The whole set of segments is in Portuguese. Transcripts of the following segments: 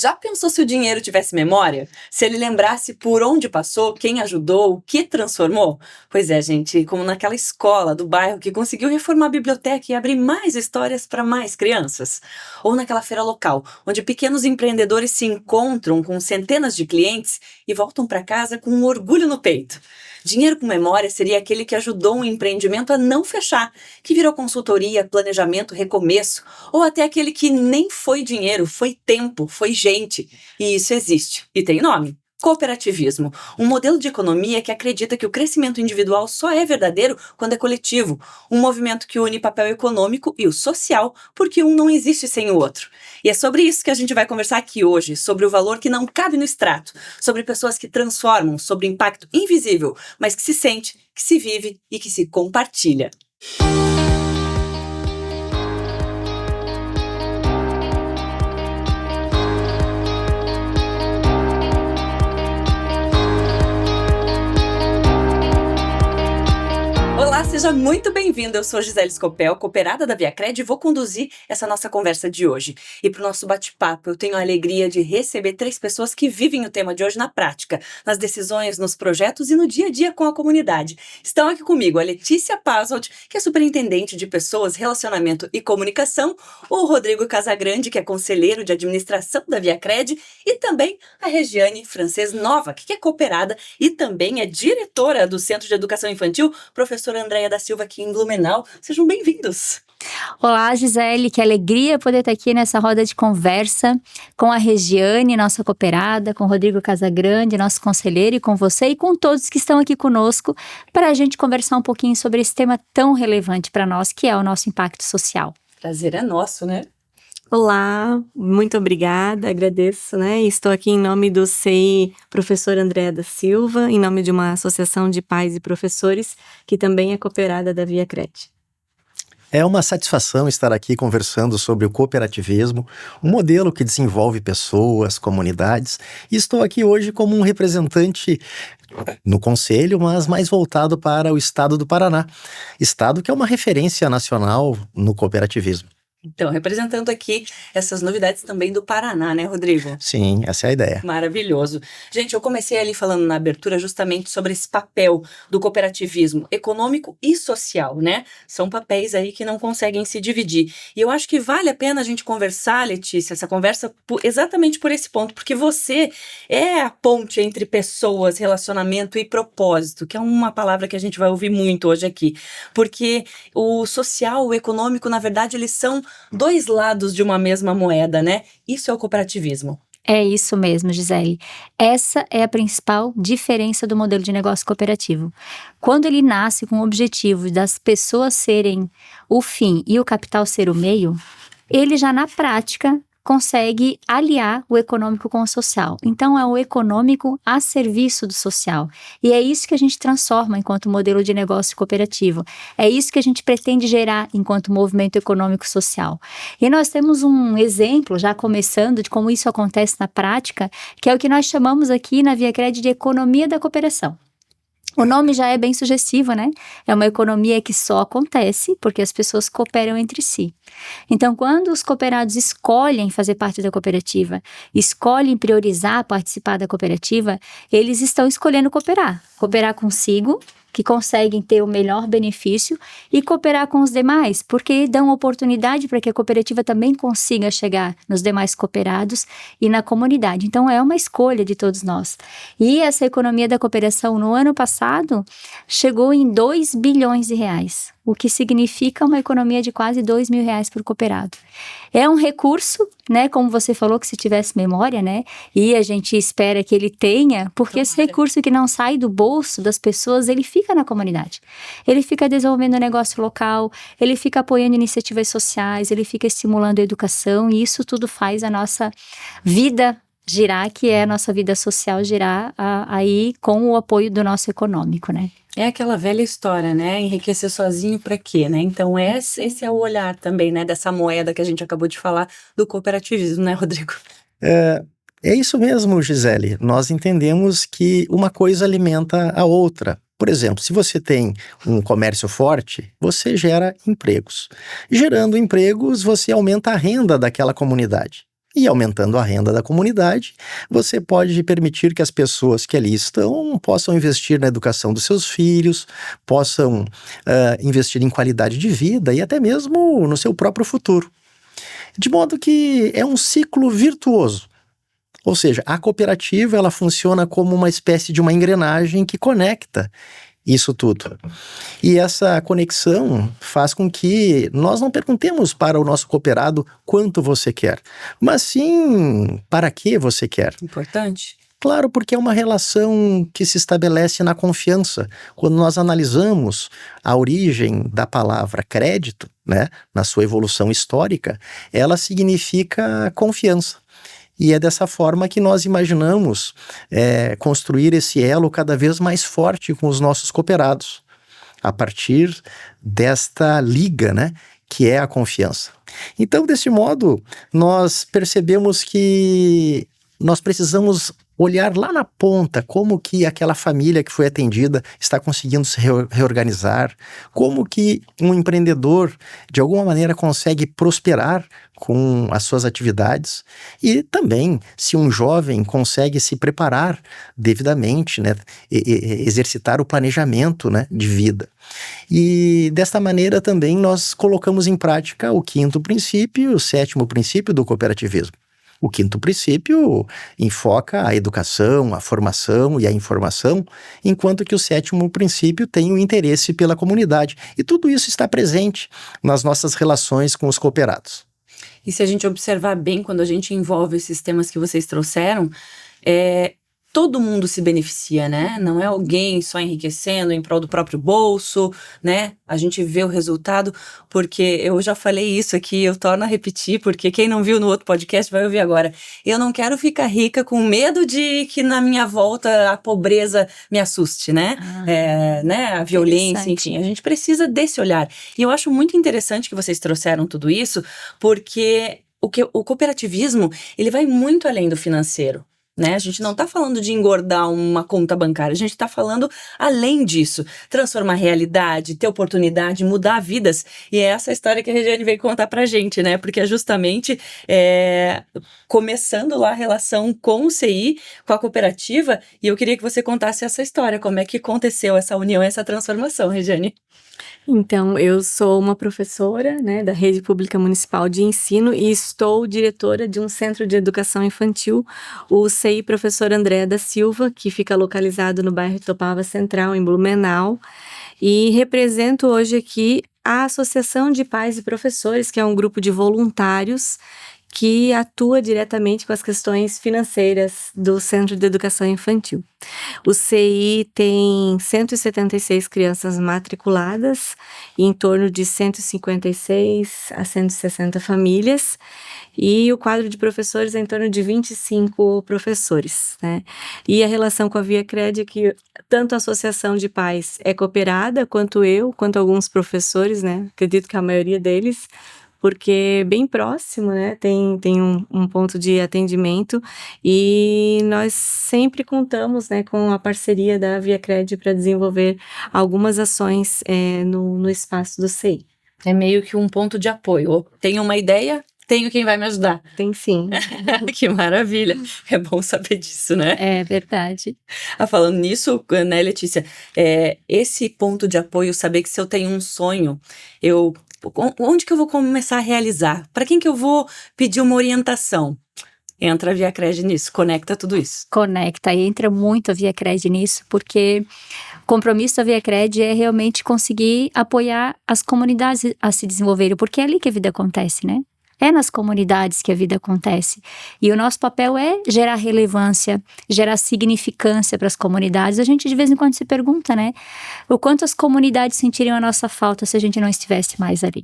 Já pensou se o dinheiro tivesse memória? Se ele lembrasse por onde passou, quem ajudou, o que transformou? Pois é, gente, como naquela escola do bairro que conseguiu reformar a biblioteca e abrir mais histórias para mais crianças. Ou naquela feira local, onde pequenos empreendedores se encontram com centenas de clientes e voltam para casa com um orgulho no peito. Dinheiro com memória seria aquele que ajudou um empreendimento a não fechar, que virou consultoria, planejamento, recomeço, ou até aquele que nem foi dinheiro, foi tempo, foi gente. E isso existe. E tem nome. Cooperativismo, um modelo de economia que acredita que o crescimento individual só é verdadeiro quando é coletivo, um movimento que une papel econômico e o social, porque um não existe sem o outro. E é sobre isso que a gente vai conversar aqui hoje, sobre o valor que não cabe no extrato, sobre pessoas que transformam, sobre o impacto invisível, mas que se sente, que se vive e que se compartilha. Olá, seja muito bem-vindo. Eu sou Gisele Scopel, cooperada da Viacred, e vou conduzir essa nossa conversa de hoje. E para o nosso bate-papo, eu tenho a alegria de receber 3 pessoas que vivem o tema de hoje na prática, nas decisões, nos projetos e no dia a dia com a comunidade. Estão aqui comigo a Letícia Pazold, que é superintendente de Pessoas, Relacionamento e Comunicação, o Rodrigo Casagrande, que é conselheiro de administração da Viacred, e também a Regiane Francês Nova, que é cooperada e também é diretora do Centro de Educação Infantil, professora Andréia da Silva aqui em Blumenau. Sejam bem-vindos! Olá, Gisele, que alegria poder estar aqui nessa roda de conversa com a Regiane, nossa cooperada, com o Rodrigo Casagrande, nosso conselheiro, e com você e com todos que estão aqui conosco para a gente conversar um pouquinho sobre esse tema tão relevante para nós, que é o nosso impacto social. Prazer é nosso, né? Olá, muito obrigada, agradeço, né? Estou aqui em nome do CEI Professora Andréia da Silva, em nome de uma associação de pais e professores, que também é cooperada da Viacred. É uma satisfação estar aqui conversando sobre o cooperativismo, um modelo que desenvolve pessoas, comunidades, e estou aqui hoje como um representante no Conselho, mas mais voltado para o estado do Paraná, estado que é uma referência nacional no cooperativismo. Então, representando aqui essas novidades também do Paraná, né, Rodrigo? Sim, essa é a ideia. Maravilhoso. Gente, eu comecei ali falando na abertura justamente sobre esse papel do cooperativismo econômico e social, né? São papéis aí que não conseguem se dividir. E eu acho que vale a pena a gente conversar, Letícia, essa conversa exatamente por esse ponto, porque você é a ponte entre pessoas, relacionamento e propósito, que é uma palavra que a gente vai ouvir muito hoje aqui. Porque o social, o econômico, na verdade, eles são 2 lados de uma mesma moeda, né? Isso é o cooperativismo. É isso mesmo, Gisele. Essa é a principal diferença do modelo de negócio cooperativo. Quando ele nasce com o objetivo das pessoas serem o fim e o capital ser o meio, ele já na prática consegue aliar o econômico com o social. Então, é o econômico a serviço do social. E é isso que a gente transforma enquanto modelo de negócio cooperativo. É isso que a gente pretende gerar enquanto movimento econômico social. E nós temos um exemplo, já começando, de como isso acontece na prática, que é o que nós chamamos aqui na Viacred de economia da cooperação. O nome já é bem sugestivo, né? É uma economia que só acontece porque as pessoas cooperam entre si. Então, quando os cooperados escolhem fazer parte da cooperativa, escolhem priorizar participar da cooperativa, eles estão escolhendo cooperar. Cooperar consigo, que conseguem ter o melhor benefício, e cooperar com os demais, porque dão oportunidade para que a cooperativa também consiga chegar nos demais cooperados e na comunidade. Então, é uma escolha de todos nós. E essa economia da cooperação, no ano passado, chegou em 2 bilhões de reais, o que significa uma economia de quase 2 mil reais por cooperado. É um recurso, né, como você falou, que se tivesse memória, né, e a gente espera que ele tenha, porque esse recurso que não sai do bolso das pessoas, ele fica na comunidade. Ele fica desenvolvendo um negócio local, ele fica apoiando iniciativas sociais, ele fica estimulando a educação, e isso tudo faz a nossa vida girar, que é a nossa vida social girar aí com o apoio do nosso econômico, né? É aquela velha história, né? Enriquecer sozinho para quê, né? Então esse é o olhar também, né? Dessa moeda que a gente acabou de falar do cooperativismo, né, Rodrigo? É isso mesmo, Gisele. Nós entendemos que uma coisa alimenta a outra. Por exemplo, se você tem um comércio forte, você gera empregos. Gerando empregos, você aumenta a renda daquela comunidade. E aumentando a renda da comunidade, você pode permitir que as pessoas que ali estão possam investir na educação dos seus filhos, possam investir em qualidade de vida e até mesmo no seu próprio futuro. De modo que é um ciclo virtuoso. Ou seja, a cooperativa ela funciona como uma espécie de uma engrenagem que conecta isso tudo. E essa conexão faz com que nós não perguntemos para o nosso cooperado quanto você quer, mas sim para que você quer. Importante. Claro, porque é uma relação que se estabelece na confiança. Quando nós analisamos a origem da palavra crédito, né, na sua evolução histórica, ela significa confiança. E é dessa forma que nós imaginamos construir esse elo cada vez mais forte com os nossos cooperados, a partir desta liga, né, que é a confiança. Então, desse modo, nós percebemos que nós precisamos olhar lá na ponta como que aquela família que foi atendida está conseguindo se reorganizar, como que um empreendedor, de alguma maneira, consegue prosperar com as suas atividades e também se um jovem consegue se preparar devidamente, né, exercitar o planejamento, né, de vida. E desta maneira também nós colocamos em prática o 5º princípio e o 7º princípio do cooperativismo. O 5º princípio enfoca a educação, a formação e a informação, enquanto que o 7º princípio tem o interesse pela comunidade. E tudo isso está presente nas nossas relações com os cooperados. E se a gente observar bem, quando a gente envolve esses temas que vocês trouxeram, todo mundo se beneficia, né? Não é alguém só enriquecendo em prol do próprio bolso, né? A gente vê o resultado, porque eu já falei isso aqui, eu torno a repetir, porque quem não viu no outro podcast vai ouvir agora. Eu não quero ficar rica com medo de que na minha volta a pobreza me assuste, né? Né? A violência, enfim. A gente precisa desse olhar. E eu acho muito interessante que vocês trouxeram tudo isso, porque o cooperativismo, ele vai muito além do financeiro. Né? A gente não está falando de engordar uma conta bancária, a gente está falando além disso, transformar a realidade, ter oportunidade, mudar vidas, e é essa história que a Regiane veio contar pra gente, né? Porque é justamente começando lá a relação com o CI, com a cooperativa, e eu queria que você contasse essa história, como é que aconteceu essa união, essa transformação, Regiane. Então, eu sou uma professora, né, da Rede Pública Municipal de Ensino e estou diretora de um centro de educação infantil, o CI Professor André da Silva, que fica localizado no bairro Topava Central, em Blumenau, e represento hoje aqui a Associação de Pais e Professores, que é um grupo de voluntários que atua diretamente com as questões financeiras do Centro de Educação Infantil. O CI tem 176 crianças matriculadas, em torno de 156 a 160 famílias, e o quadro de professores é em torno de 25 professores, né? E a relação com a ViaCred é que tanto a Associação de Pais é cooperada, quanto eu, quanto alguns professores, né? Acredito que a maioria deles, porque bem próximo, né, tem um ponto de atendimento e nós sempre contamos, né, com a parceria da ViaCred para desenvolver algumas ações no espaço do CI. É meio que um ponto de apoio. Tenho uma ideia, tenho quem vai me ajudar. Tem sim. Que maravilha. É bom saber disso, né? É verdade. Falando nisso, né, Letícia, esse ponto de apoio, saber que se eu tenho um sonho, onde que eu vou começar a realizar? Para quem que eu vou pedir uma orientação? Entra a ViaCred nisso, conecta tudo isso. Conecta, e entra muito a ViaCred nisso, porque o compromisso da ViaCred é realmente conseguir apoiar as comunidades a se desenvolverem, porque é ali que a vida acontece, né? É nas comunidades que a vida acontece. E o nosso papel é gerar relevância, gerar significância para as comunidades. A gente de vez em quando se pergunta, né? O quanto as comunidades sentiriam a nossa falta se a gente não estivesse mais ali.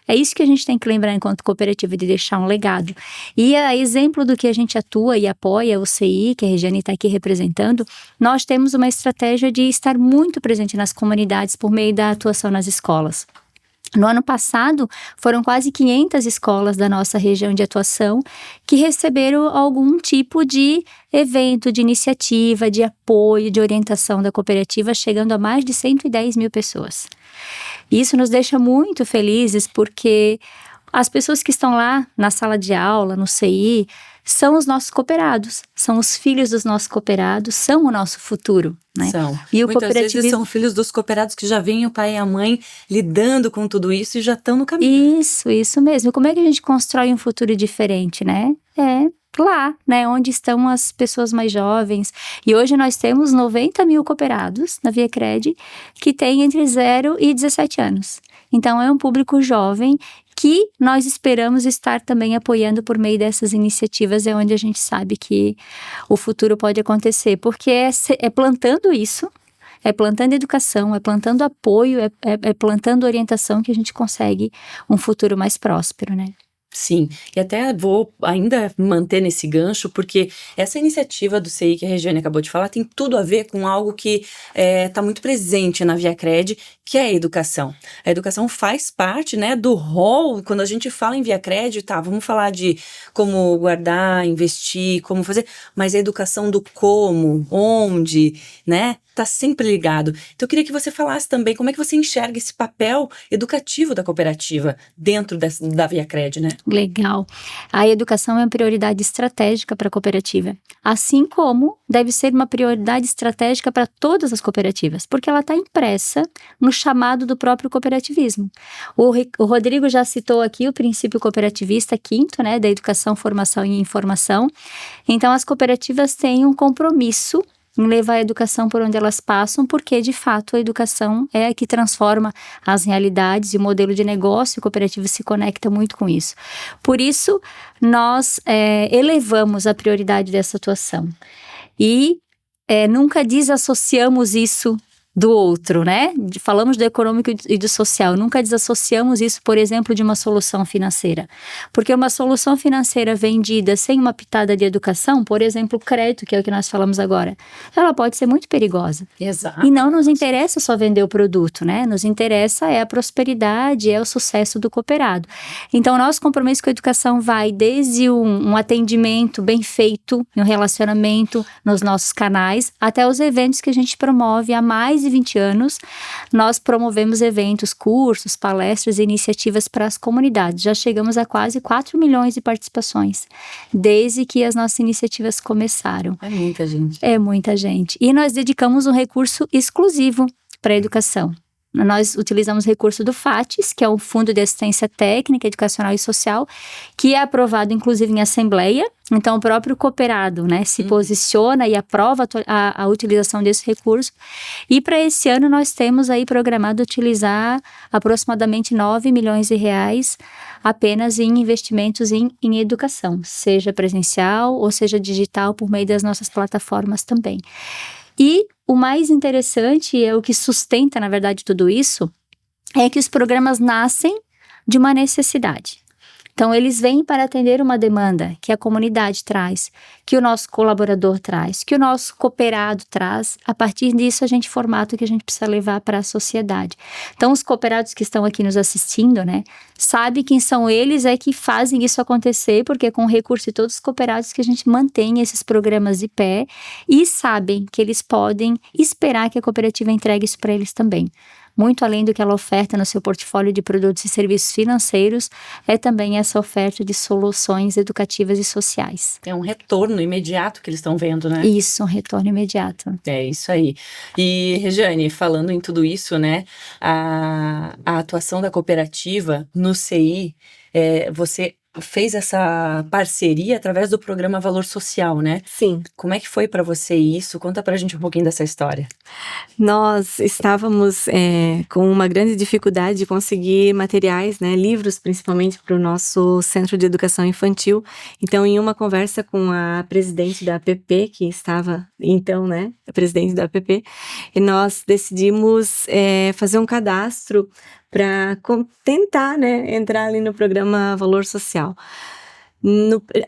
É isso que a gente tem que lembrar enquanto cooperativa, de deixar um legado. E a exemplo do que a gente atua e apoia o CI, que a Regiane está aqui representando, nós temos uma estratégia de estar muito presente nas comunidades por meio da atuação nas escolas. No ano passado, foram quase 500 escolas da nossa região de atuação que receberam algum tipo de evento, de iniciativa, de apoio, de orientação da cooperativa, chegando a mais de 110 mil pessoas. Isso nos deixa muito felizes porque As pessoas que estão lá na sala de aula, no CI, são os nossos cooperados, são os filhos dos nossos cooperados, são o nosso futuro, né? São. E o Muitas vezes cooperativismo são filhos dos cooperados que já vêm o pai e a mãe lidando com tudo isso e já estão no caminho. Isso mesmo. Como é que a gente constrói um futuro diferente, né? É lá, né? Onde estão as pessoas mais jovens. E hoje nós temos 90 mil cooperados na ViaCred que têm entre 0 e 17 anos. Então, é um público jovem que nós esperamos estar também apoiando por meio dessas iniciativas, é onde a gente sabe que o futuro pode acontecer, porque é plantando isso, é plantando educação, é plantando apoio, é plantando orientação que a gente consegue um futuro mais próspero, né? Sim, e até vou ainda manter nesse gancho, porque essa iniciativa do CI que a Regiane acabou de falar tem tudo a ver com algo que está muito presente na ViaCred, que é a educação. A educação faz parte, né, do rol. Quando a gente fala em ViaCred, tá, vamos falar de como guardar, investir, como fazer, mas a educação do como, onde, né, tá sempre ligado. Então eu queria que você falasse também como é que você enxerga esse papel educativo da cooperativa dentro da ViaCred, né? Legal. A educação é uma prioridade estratégica para a cooperativa, assim como deve ser uma prioridade estratégica para todas as cooperativas, porque ela está impressa no chamado do próprio cooperativismo. O Rodrigo já citou aqui o princípio cooperativista quinto, né, da educação, formação e informação. Então, as cooperativas têm um compromisso em levar a educação por onde elas passam, porque de fato a educação é a que transforma as realidades e o modelo de negócio cooperativo se conecta muito com isso. Por isso, nós elevamos a prioridade dessa atuação e nunca desassociamos isso do outro, né? Falamos do econômico e do social, nunca desassociamos isso, por exemplo, de uma solução financeira. Porque uma solução financeira vendida sem uma pitada de educação, por exemplo, o crédito, que é o que nós falamos agora, ela pode ser muito perigosa. Exato. E não nos interessa só vender o produto, né? Nos interessa a prosperidade, o sucesso do cooperado. Então, nosso compromisso com a educação vai desde um atendimento bem feito, um relacionamento nos nossos canais, até os eventos que a gente promove há mais de 20 anos. Nós promovemos eventos, cursos, palestras e iniciativas para as comunidades. Já chegamos a quase 4 milhões de participações, desde que as nossas iniciativas começaram. É muita gente. É muita gente. E nós dedicamos um recurso exclusivo para a educação. Nós utilizamos recurso do FATES, que é o Fundo de Assistência Técnica, Educacional e Social, que é aprovado inclusive em assembleia. Então, o próprio cooperado, né, se posiciona e aprova a utilização desse recurso. E para esse ano nós temos aí programado utilizar aproximadamente 9 milhões de reais apenas em investimentos em educação, seja presencial ou seja digital, por meio das nossas plataformas também. E o mais interessante, o que sustenta, na verdade, tudo isso, é que os programas nascem de uma necessidade. Então, eles vêm para atender uma demanda que a comunidade traz, que o nosso colaborador traz, que o nosso cooperado traz. A partir disso, a gente formata o que a gente precisa levar para a sociedade. Então, os cooperados que estão aqui nos assistindo, né, sabem quem são eles, que fazem isso acontecer, porque é com o recurso de todos os cooperados que a gente mantém esses programas de pé e sabem que eles podem esperar que a cooperativa entregue isso para eles também. Muito além do que ela oferta no seu portfólio de produtos e serviços financeiros, é também essa oferta de soluções educativas e sociais. É um retorno imediato que eles estão vendo, né? Isso, um retorno imediato. É isso aí. E, Regiane, falando em tudo isso, né, a atuação da cooperativa no CI, você fez essa parceria através do programa Valor Social, né? Sim. Como é que foi para você isso? Conta pra gente um pouquinho dessa história. Nós estávamos com uma grande dificuldade de conseguir materiais, né, livros principalmente para o nosso Centro de Educação Infantil. Então, em uma conversa com a presidente da APP, que estava então, né, a presidente da APP, nós decidimos fazer um cadastro para tentar, né, entrar ali no programa Valor Social.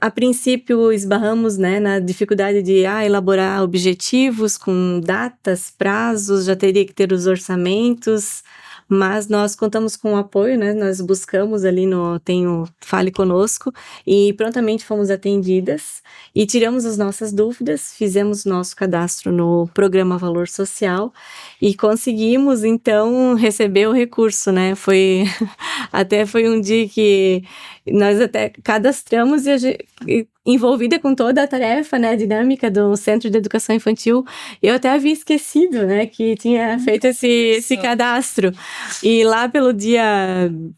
A princípio esbarramos, né, na dificuldade de elaborar objetivos com datas, prazos, já teria que ter os orçamentos, mas nós contamos com o apoio, né? Nós buscamos ali tem o Fale Conosco e prontamente fomos atendidas e tiramos as nossas dúvidas, fizemos nosso cadastro no Programa Valor Social e conseguimos, então, receber o recurso, né? Até foi um dia que nós até cadastramos e envolvida com toda a tarefa, né, dinâmica do Centro de Educação Infantil, eu até havia esquecido, né, que tinha feito esse cadastro. E lá pelo dia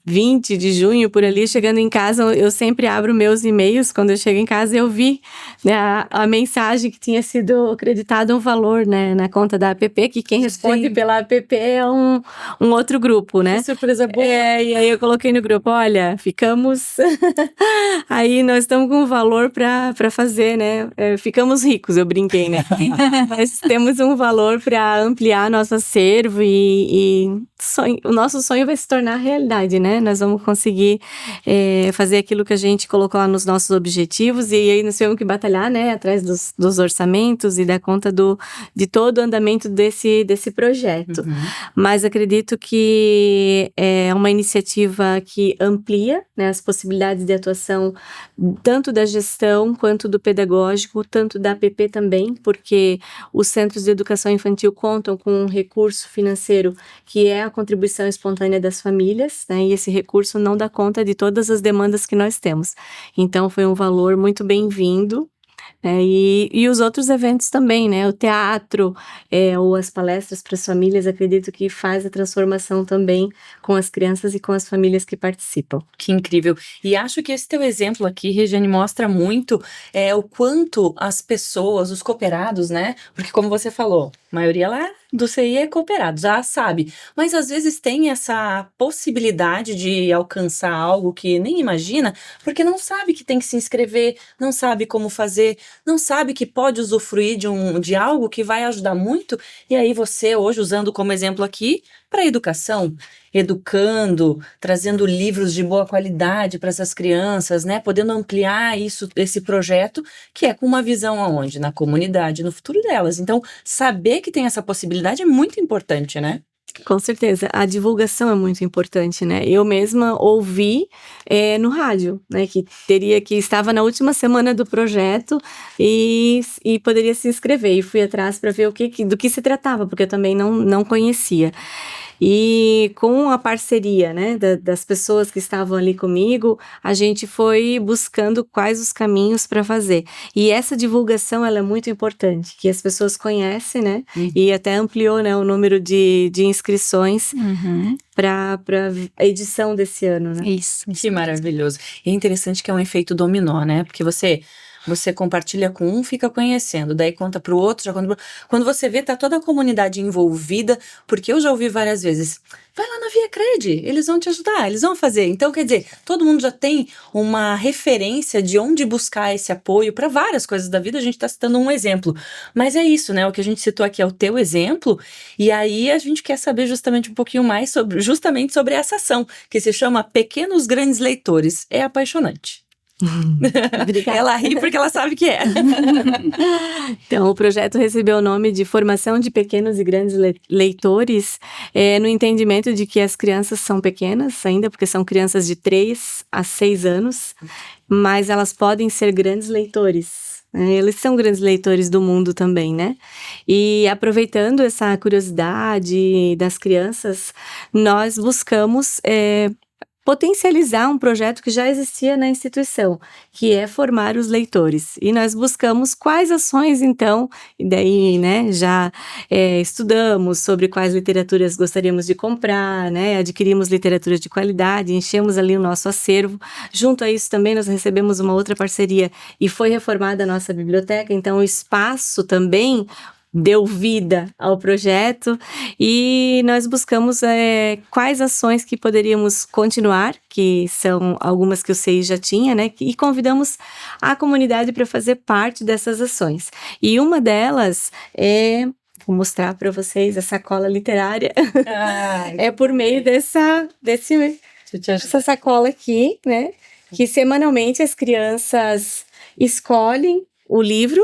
20 de junho, por ali, chegando em casa, eu sempre abro meus e-mails, quando eu chego em casa eu vi, né, a mensagem que tinha sido acreditado um valor, né, na conta da APP, que quem responde pela APP é um outro grupo, né. Que surpresa boa! E aí eu coloquei no grupo, olha, ficamos... aí nós estamos com um valor para fazer, né? Ficamos ricos, eu brinquei, né? Nós temos um valor para ampliar nosso acervo e o nosso sonho vai se tornar realidade, né? Nós vamos conseguir fazer aquilo que a gente colocou lá nos nossos objetivos e aí nós temos que batalhar, né? Atrás dos orçamentos e dar conta de todo o andamento desse projeto. Uhum. Mas acredito que é uma iniciativa que amplia, né, as possibilidades de atuação tanto da gestão quanto do pedagógico, tanto da APP também, porque os centros de educação infantil contam com um recurso financeiro que é a contribuição espontânea das famílias, né, e esse recurso não dá conta de todas as demandas que nós temos. Então, foi um valor muito bem-vindo. E os outros eventos também, né? O teatro ou as palestras para as famílias, acredito que faz a transformação também com as crianças e com as famílias que participam. Que incrível. E acho que esse teu exemplo aqui, Regiane, mostra muito o quanto as pessoas, os cooperados, né? Porque como você falou, a maioria lá do CI é cooperado, já sabe. Mas às vezes tem essa possibilidade de alcançar algo que nem imagina, porque não sabe que tem que se inscrever, não sabe como fazer, não sabe que pode usufruir de algo que vai ajudar muito. E aí você, hoje, usando como exemplo aqui, para a educação, educando, trazendo livros de boa qualidade para essas crianças, né? Podendo ampliar esse projeto, que é com uma visão aonde? Na comunidade, no futuro delas. Então, saber que tem essa possibilidade é muito importante, né? Com certeza, a divulgação é muito importante, né? Eu mesma ouvi no rádio, né? Que estava na última semana do projeto e poderia se inscrever. E fui atrás para ver do que se tratava, porque eu também não conhecia. E com a parceria, né, das pessoas que estavam ali comigo, a gente foi buscando quais os caminhos para fazer. E essa divulgação, ela é muito importante, que as pessoas conhecem, né, e até ampliou, né, o número de inscrições para a edição desse ano, né. Isso. Que maravilhoso. E é interessante que é um efeito dominó, né, porque você compartilha com um, fica conhecendo, daí conta pro outro, já conta quando você vê, tá toda a comunidade envolvida, porque eu já ouvi várias vezes, vai lá na Via Cred, eles vão te ajudar, eles vão fazer. Então, quer dizer, todo mundo já tem uma referência de onde buscar esse apoio para várias coisas da vida, a gente tá citando um exemplo, mas é isso, né, o que a gente citou aqui é o teu exemplo, e aí a gente quer saber justamente um pouquinho mais sobre essa ação, que se chama Pequenos Grandes Leitores. É apaixonante. Obrigada. Ela ri porque ela sabe que é. Então, o projeto recebeu o nome de Formação de Pequenos e Grandes Leitores, no entendimento de que as crianças são pequenas ainda, porque são crianças de 3 a 6 anos, mas elas podem ser grandes leitores. Eles são grandes leitores do mundo também, né? E aproveitando essa curiosidade das crianças, nós buscamos potencializar um projeto que já existia na instituição, que é formar os leitores. E nós buscamos quais ações, então, e daí, né, já estudamos sobre quais literaturas gostaríamos de comprar, né, adquirimos literatura de qualidade, enchemos ali o nosso acervo. Junto a isso também nós recebemos uma outra parceria e foi reformada a nossa biblioteca, então o espaço também deu vida ao projeto e nós buscamos quais ações que poderíamos continuar, que são algumas que o CEI já tinha, né? E convidamos a comunidade para fazer parte dessas ações. E uma delas vou mostrar para vocês a sacola literária. É por meio dessa sacola aqui, né? Que semanalmente as crianças escolhem o livro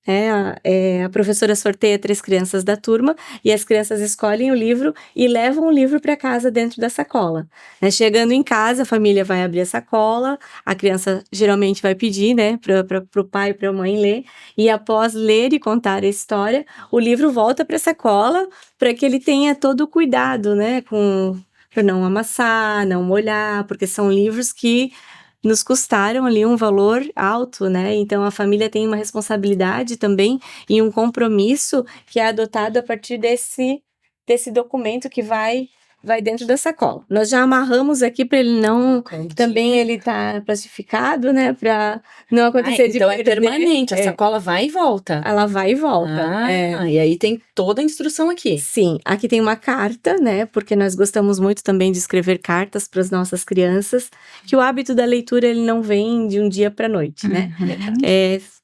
A professora sorteia 3 crianças da turma e as crianças escolhem o livro e levam o livro para casa dentro da sacola. Né? Chegando em casa, a família vai abrir a sacola, a criança geralmente vai pedir, né, para o pai e para a mãe ler, e após ler e contar a história, o livro volta para a sacola para que ele tenha todo o cuidado, né, para não amassar, não molhar, porque são livros que nos custaram ali um valor alto, né? Então a família tem uma responsabilidade também e um compromisso que é adotado a partir desse documento que vai dentro da sacola. Nós já amarramos aqui para ele não... Também ele tá plastificado, né? Para não acontecer de então perder. é permanente, a sacola vai e volta. Ela vai e volta. E aí tem toda a instrução aqui. Sim, aqui tem uma carta, né? Porque nós gostamos muito também de escrever cartas para as nossas crianças, que o hábito da leitura ele não vem de um dia para a noite, né?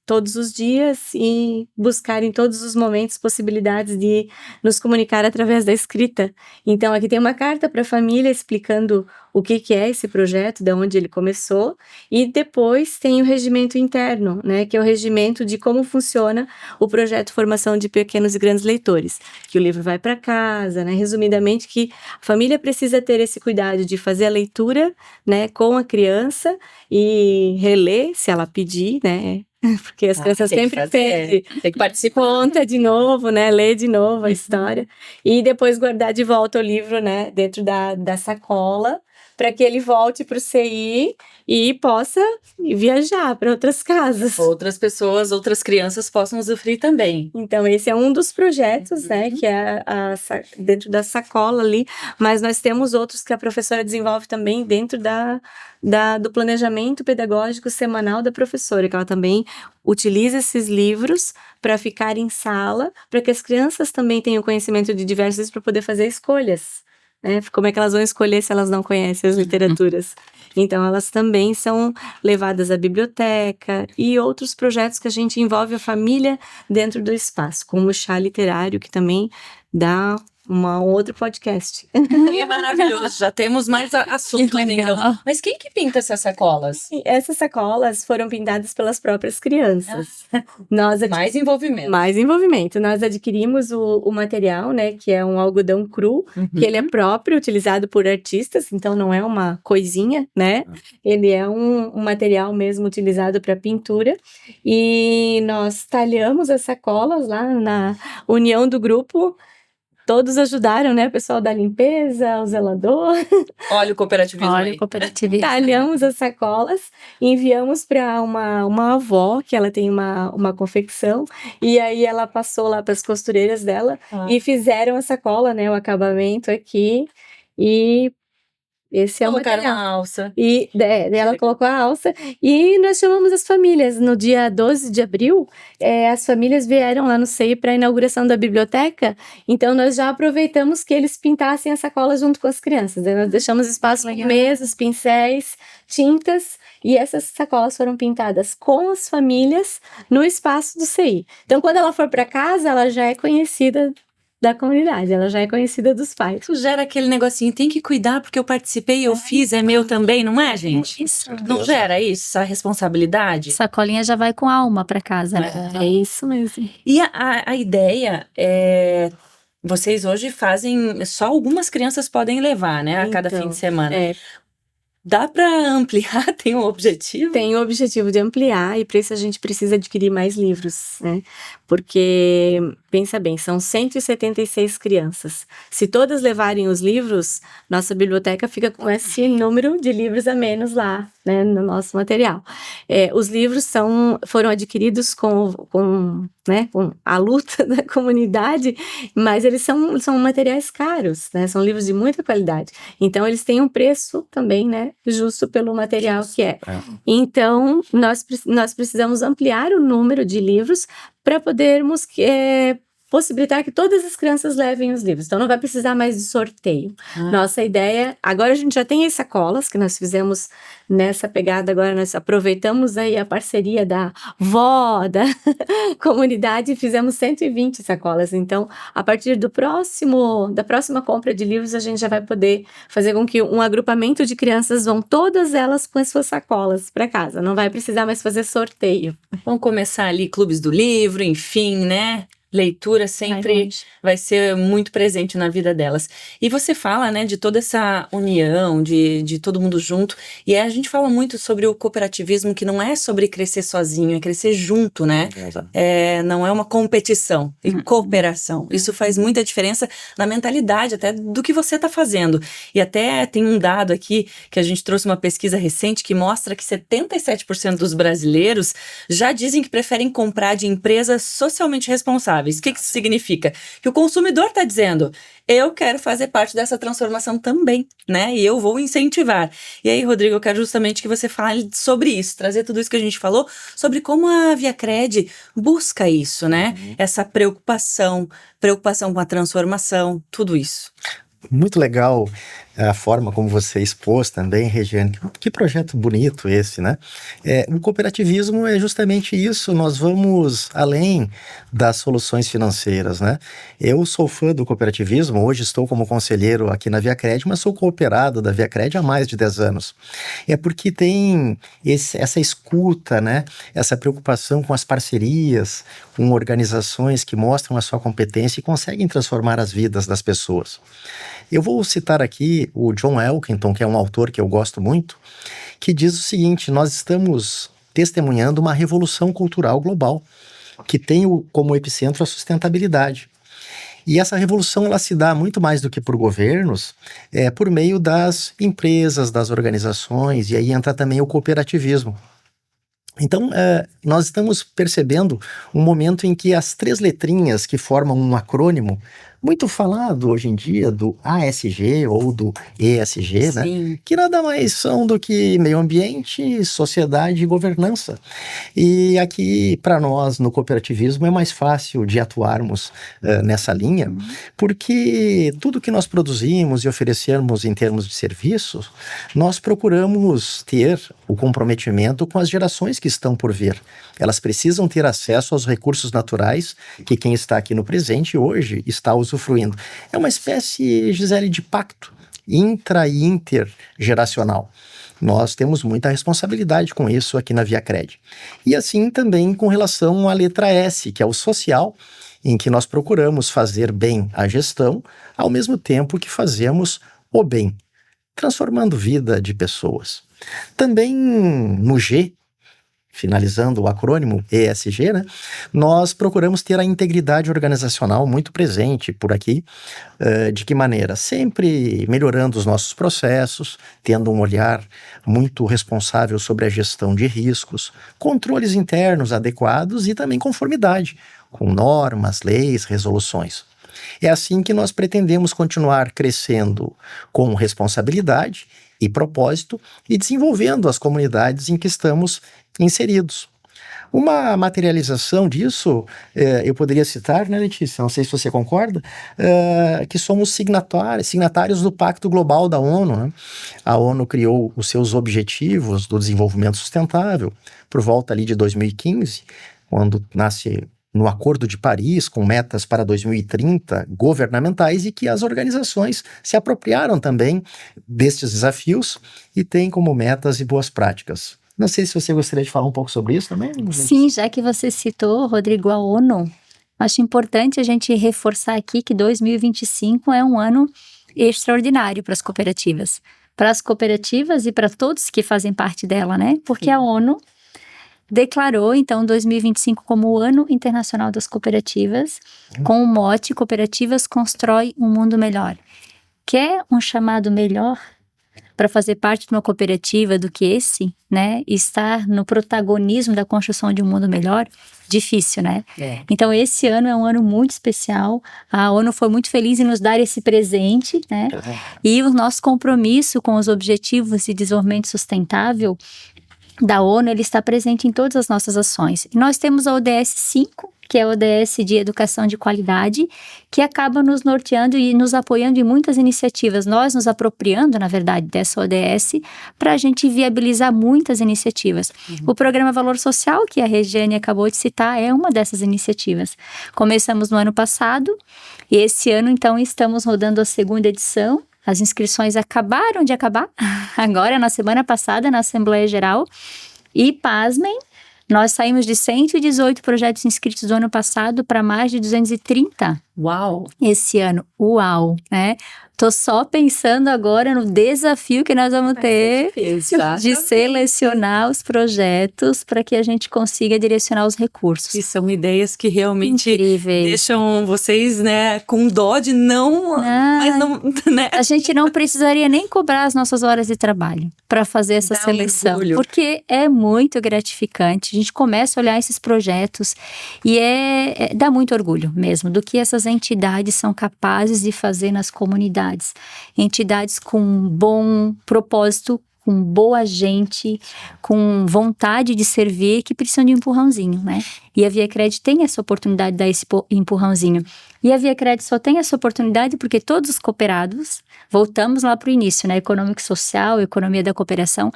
Todos os dias e buscar em todos os momentos possibilidades de nos comunicar através da escrita. Então, aqui tem uma carta para a família explicando o que é esse projeto, de onde ele começou, e depois tem o regimento interno, né, que é o regimento de como funciona o projeto Formação de Pequenos e Grandes Leitores, que o livro vai para casa, né, resumidamente que a família precisa ter esse cuidado de fazer a leitura, né, com a criança e reler, se ela pedir, né, porque as crianças sempre pedem, tem que participar. Conta de novo, né? Lê de novo a história. E depois guardar de volta o livro, né? Dentro da sacola, para que ele volte para o CI e possa viajar para outras casas. Outras pessoas, outras crianças possam usufruir também. Então, esse é um dos projetos, né? Que é dentro da sacola ali. Mas nós temos outros que a professora desenvolve também dentro do planejamento pedagógico semanal da professora, que ela também utiliza esses livros para ficar em sala, para que as crianças também tenham conhecimento de diversos livros para poder fazer escolhas. Né? Como é que elas vão escolher se elas não conhecem as literaturas? Então, elas também são levadas à biblioteca e outros projetos que a gente envolve a família dentro do espaço, como o chá literário, que também dá um outro podcast. É maravilhoso, já temos mais assuntos. Então. Mas quem que pinta essas sacolas? Essas sacolas foram pintadas pelas próprias crianças. Mais envolvimento. Mais envolvimento. Nós adquirimos o material, né, que é um algodão cru, que ele é próprio, utilizado por artistas, então não é uma coisinha, né? Ele é um material mesmo utilizado para pintura. E nós talhamos as sacolas lá na união do grupo. Todos ajudaram, né? O pessoal da limpeza, o zelador. Olha o cooperativismo aí. Talhamos as sacolas, enviamos para uma avó, que ela tem uma confecção, e aí ela passou lá para as costureiras dela e fizeram a sacola, né? O acabamento aqui, e esse é o material. Colocaram a alça. E ela colocou a alça e nós chamamos as famílias. No dia 12 de abril, as famílias vieram lá no CEI para a inauguração da biblioteca. Então, nós já aproveitamos que eles pintassem a sacola junto com as crianças. Nós deixamos espaço com mesas, pincéis, tintas. E essas sacolas foram pintadas com as famílias no espaço do CEI. Então, quando ela for para casa, ela já é conhecida da comunidade, ela já é conhecida dos pais. Isso gera aquele negocinho, tem que cuidar porque eu participei, eu fiz, é meu também, não é, gente? Isso. Não gera isso, essa responsabilidade? Sacolinha já vai com alma para casa, né? É isso mesmo. E a ideia é... Vocês hoje fazem... Só algumas crianças podem levar, né? A cada fim de semana. Dá para ampliar? Tem um objetivo? Tem o objetivo de ampliar e para isso a gente precisa adquirir mais livros, né? Porque, pensa bem, são 176 crianças. Se todas levarem os livros, nossa biblioteca fica com esse número de livros a menos lá, né, no nosso material. Os livros foram adquiridos com a luta da comunidade, mas eles são materiais caros, né? São livros de muita qualidade. Então, eles têm um preço também, né, justo pelo material que é. Então, nós precisamos ampliar o número de livros para podermos possibilitar que todas as crianças levem os livros. Então, não vai precisar mais de sorteio. Nossa ideia... Agora, a gente já tem as sacolas que nós fizemos nessa pegada. Agora, nós aproveitamos aí a parceria da vó, da comunidade, e fizemos 120 sacolas. Então, a partir da próxima compra de livros, a gente já vai poder fazer com que um agrupamento de crianças vão todas elas com as suas sacolas para casa. Não vai precisar mais fazer sorteio. Vamos começar ali clubes do livro, enfim, né? Leitura sempre vai ser muito presente na vida delas. E você fala, né, de toda essa união, de todo mundo junto. E a gente fala muito sobre o cooperativismo, que não é sobre crescer sozinho, é crescer junto, né? Não é uma competição, e cooperação. Isso faz muita diferença na mentalidade até do que você está fazendo. E até tem um dado aqui, que a gente trouxe uma pesquisa recente, que mostra que 77% dos brasileiros já dizem que preferem comprar de empresas socialmente responsáveis. O que isso significa? Que o consumidor está dizendo, eu quero fazer parte dessa transformação também, né? E eu vou incentivar. E aí, Rodrigo, eu quero justamente que você fale sobre isso, trazer tudo isso que a gente falou, sobre como a ViaCred busca isso, né? Essa preocupação com a transformação, tudo isso. Muito legal a forma como você expôs também, Regiane. Que projeto bonito esse, né? O cooperativismo é justamente isso, nós vamos além das soluções financeiras, né? Eu sou fã do cooperativismo, hoje estou como conselheiro aqui na ViaCred, mas sou cooperado da ViaCred há mais de 10 anos. É porque tem essa escuta, né? Essa preocupação com as parcerias, com organizações que mostram a sua competência e conseguem transformar as vidas das pessoas. Eu vou citar aqui o John Elkington, que é um autor que eu gosto muito, que diz o seguinte: nós estamos testemunhando uma revolução cultural global, que tem como epicentro a sustentabilidade. E essa revolução ela se dá muito mais do que por governos, por meio das empresas, das organizações, e aí entra também o cooperativismo. Então, nós estamos percebendo um momento em que as 3 letrinhas que formam um acrônimo, muito falado hoje em dia, do ASG ou do ESG, né? Que nada mais são do que meio ambiente, sociedade e governança. E aqui, para nós, no cooperativismo, é mais fácil de atuarmos nessa linha, porque tudo que nós produzimos e oferecemos em termos de serviços, nós procuramos ter o comprometimento com as gerações que estão por vir. Elas precisam ter acesso aos recursos naturais que quem está aqui no presente hoje está usufruindo. É uma espécie, Gisele, de pacto intra- e intergeracional. Nós temos muita responsabilidade com isso aqui na ViaCred. E assim também com relação à letra S, que é o social, em que nós procuramos fazer bem a gestão, ao mesmo tempo que fazemos o bem, transformando vida de pessoas. Também no G, finalizando o acrônimo ESG, né, nós procuramos ter a integridade organizacional muito presente por aqui. De que maneira? Sempre melhorando os nossos processos, tendo um olhar muito responsável sobre a gestão de riscos, controles internos adequados e também conformidade com normas, leis, resoluções. É assim que nós pretendemos continuar crescendo com responsabilidade e propósito e desenvolvendo as comunidades em que estamos inseridos. Uma materialização disso, eu poderia citar, né, Letícia? Não sei se você concorda, que somos signatários do Pacto Global da ONU, né? A ONU criou os seus Objetivos do Desenvolvimento Sustentável por volta ali de 2015, quando nasce no Acordo de Paris, com metas para 2030 governamentais, e que as organizações se apropriaram também destes desafios e têm como metas e boas práticas. Não sei se você gostaria de falar um pouco sobre isso também. Sim, já que você citou, Rodrigo, a ONU, acho importante a gente reforçar aqui que 2025 é um ano extraordinário para as cooperativas. Para as cooperativas e para todos que fazem parte dela, né? Porque a ONU declarou, então, 2025 como o Ano Internacional das Cooperativas, com o mote Cooperativas Constrói um Mundo Melhor. Quer um chamado melhor para fazer parte de uma cooperativa do que esse, né? Estar no protagonismo da construção de um mundo melhor? Difícil, né? Então, esse ano é um ano muito especial. A ONU foi muito feliz em nos dar esse presente, né? E o nosso compromisso com os Objetivos de Desenvolvimento Sustentável da ONU, ele está presente em todas as nossas ações. E nós temos a ODS 5, que é a ODS de Educação de Qualidade, que acaba nos norteando e nos apoiando em muitas iniciativas. Nós nos apropriando, na verdade, dessa ODS para a gente viabilizar muitas iniciativas. O Programa Valor Social, que a Regiane acabou de citar, é uma dessas iniciativas. Começamos no ano passado e esse ano, então, estamos rodando a segunda edição. As inscrições acabaram de acabar, agora na semana passada, na Assembleia Geral. E, pasmem, nós saímos de 118 projetos inscritos do ano passado para mais de 230 Uau! esse ano. Uau, né? Tô só pensando agora no desafio que nós vamos ter de selecionar os projetos para que a gente consiga direcionar os recursos. E são ideias que realmente Incríveis. deixam vocês, né, com dó de não, mas não, né? A gente não precisaria nem cobrar as nossas horas de trabalho para fazer essa Dá um seleção, orgulho. porque é muito gratificante. A gente começa a olhar esses projetos e dá muito orgulho mesmo do que essas entidades são capazes de fazer nas comunidades. Entidades com bom propósito, com boa gente, com vontade de servir, que precisam de um empurrãozinho, né? E a Via Cred tem essa oportunidade de dar esse empurrãozinho. E a Via Cred só tem essa oportunidade porque todos os cooperados, voltamos lá para o início, né? Econômico e social, economia da cooperação,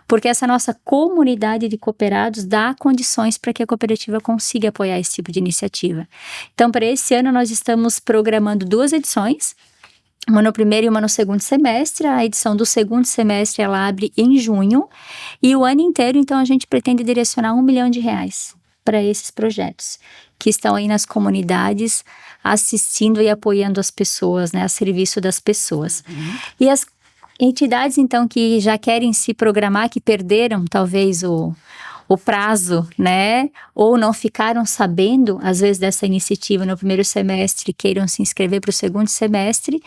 porque essa nossa comunidade de cooperados dá condições para que a cooperativa consiga apoiar esse tipo de iniciativa. Então, para esse ano, nós estamos programando 2 edições, uma no primeiro e uma no segundo semestre. A edição do segundo semestre, ela abre em junho. E o ano inteiro, então, a gente pretende direcionar R$1 milhão para esses projetos, que estão aí nas comunidades, assistindo e apoiando as pessoas, né, a serviço das pessoas. E as entidades, então, que já querem se programar, que perderam, talvez, o prazo, né? Ou não ficaram sabendo, às vezes, dessa iniciativa no primeiro semestre, queiram se inscrever para o segundo semestre,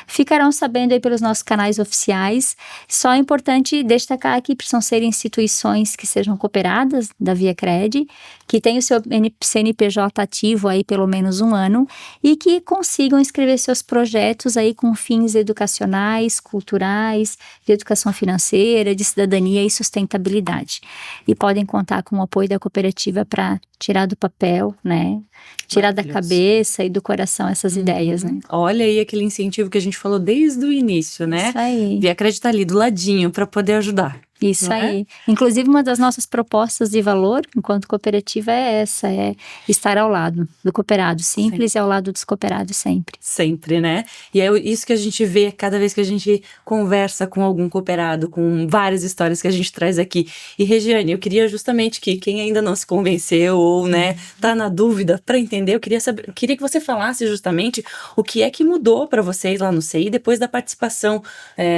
ficarão sabendo aí pelos nossos canais oficiais. Só é importante destacar que precisam ser instituições que sejam cooperadas da Via Cred, que tenham o seu CNPJ ativo aí pelo menos 1 ano e que consigam inscrever seus projetos aí com fins educacionais, culturais, de educação financeira, de cidadania e sustentabilidade. E podem contar com o apoio da cooperativa para tirar do papel, né? Tirar da cabeça e do coração essas ideias, né? Olha aí aquele incentivo que a gente falou desde o início, né? Isso aí. Via Cred tá ali do ladinho para poder ajudar. Isso não é? aí. Inclusive, uma das nossas propostas de valor, enquanto cooperativa, é essa, é estar ao lado do cooperado, simples e ao lado dos cooperados sempre. Sempre, né? E é isso que a gente vê cada vez que a gente conversa com algum cooperado, com várias histórias que a gente traz aqui. E, Regiane, eu queria justamente que quem ainda não se convenceu ou, né, tá na dúvida para entender, eu queria que você falasse justamente o que é que mudou para vocês lá no CI depois da participação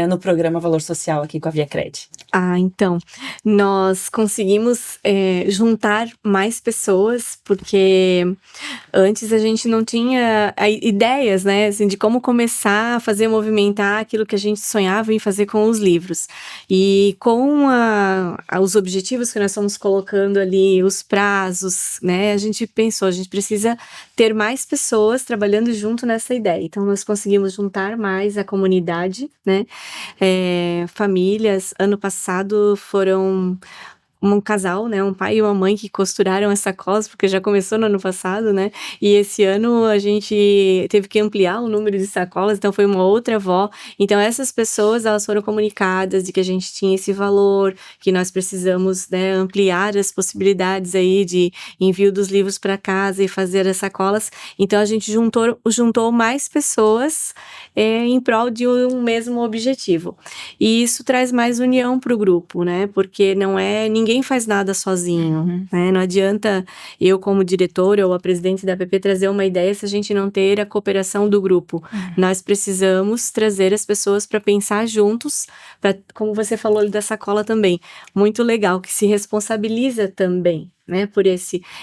no programa Valor Social aqui com a Via Cred. Então, nós conseguimos juntar mais pessoas, porque antes a gente não tinha ideias, né, assim, de como começar a fazer movimentar aquilo que a gente sonhava em fazer com os livros. E com os objetivos que nós estamos colocando ali, os prazos, né, a gente pensou, a gente precisa ter mais pessoas trabalhando junto nessa ideia. Então, nós conseguimos juntar mais a comunidade, né, famílias. Ano passado foram um casal, né, um pai e uma mãe que costuraram as sacolas, porque já começou no ano passado, né, e esse ano a gente teve que ampliar o número de sacolas, então foi uma outra avó. Então essas pessoas, elas foram comunicadas de que a gente tinha esse valor, que nós precisamos, né, ampliar as possibilidades aí de envio dos livros para casa e fazer as sacolas. Então a gente juntou mais pessoas em prol de um mesmo objetivo. E isso traz mais união para o grupo, né, porque ninguém faz nada sozinho, né? Não adianta eu, como diretora ou a presidente da APP, trazer uma ideia se a gente não ter a cooperação do grupo. Nós precisamos trazer as pessoas para pensar juntos, como você falou ali da sacola também, muito legal, que se responsabiliza também, né, por